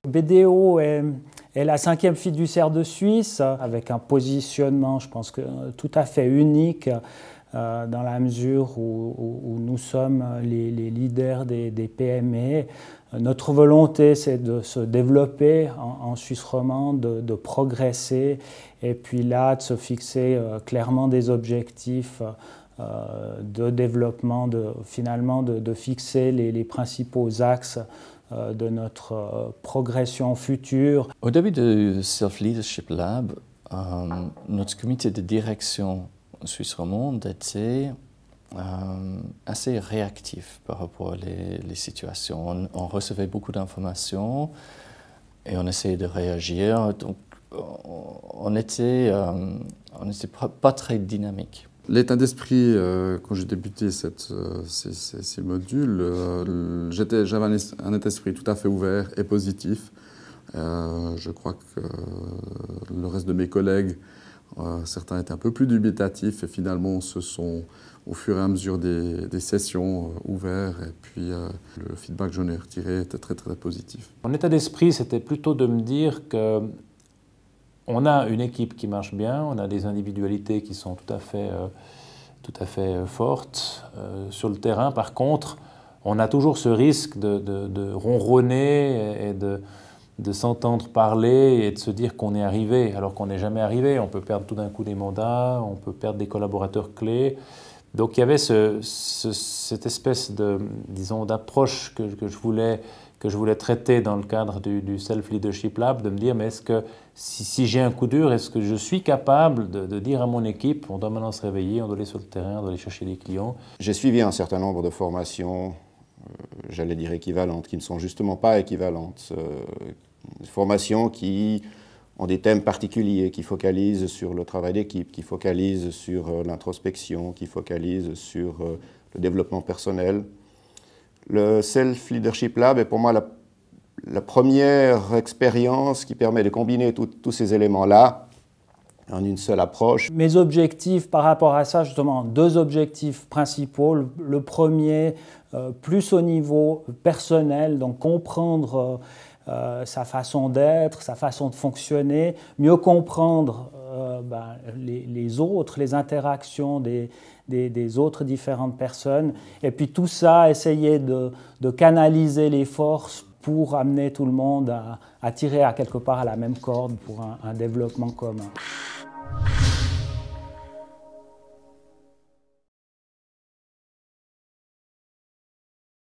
BDO est la 5e fiduciaire de Suisse, avec un positionnement, je pense, tout à fait unique, dans la mesure où nous sommes les leaders des PME. Notre volonté, c'est de se développer en Suisse romande, de progresser, et puis là, de se fixer clairement des objectifs de développement, finalement de fixer les principaux axes de notre progression future. Au début de Self Leadership Lab, notre comité de direction suisse romande était assez réactif par rapport aux situations. On recevait beaucoup d'informations et on essayait de réagir. Donc, on n'était pas très dynamique. L'état d'esprit, quand j'ai débuté ces modules, j'avais un état d'esprit tout à fait ouvert et positif. Je crois que le reste de mes collègues, certains étaient un peu plus dubitatifs et finalement se sont, au fur et à mesure des sessions, ouverts. Et puis le feedback que j'en ai retiré était très très positif. Mon état d'esprit, c'était plutôt de me dire que on a une équipe qui marche bien, on a des individualités qui sont tout à fait fortes sur le terrain. Par contre, on a toujours ce risque de ronronner et de s'entendre parler et de se dire qu'on est arrivé, alors qu'on n'est jamais arrivé. On peut perdre tout d'un coup des mandats, on peut perdre des collaborateurs clés. Donc il y avait cette espèce d'approche que je voulais traiter dans le cadre du Self Leadership Lab, de me dire, mais est-ce que si j'ai un coup dur, est-ce que je suis capable de dire à mon équipe, on doit maintenant se réveiller, on doit aller sur le terrain, on doit aller chercher des clients. J'ai suivi un certain nombre de formations, j'allais dire équivalentes, qui ne sont justement pas équivalentes. Formations qui ont des thèmes particuliers, qui focalisent sur le travail d'équipe, qui focalisent sur l'introspection, qui focalisent sur le développement personnel. Le Self Leadership Lab est pour moi la première expérience qui permet de combiner tous ces éléments-là en une seule approche. Mes objectifs par rapport à ça, justement, 2 objectifs principaux. Le premier, plus au niveau personnel, donc comprendre sa façon d'être, sa façon de fonctionner, mieux comprendre les autres, les interactions des autres différentes personnes, et puis tout ça, essayer de canaliser les forces pour amener tout le monde à tirer à quelque part à la même corde pour un développement commun.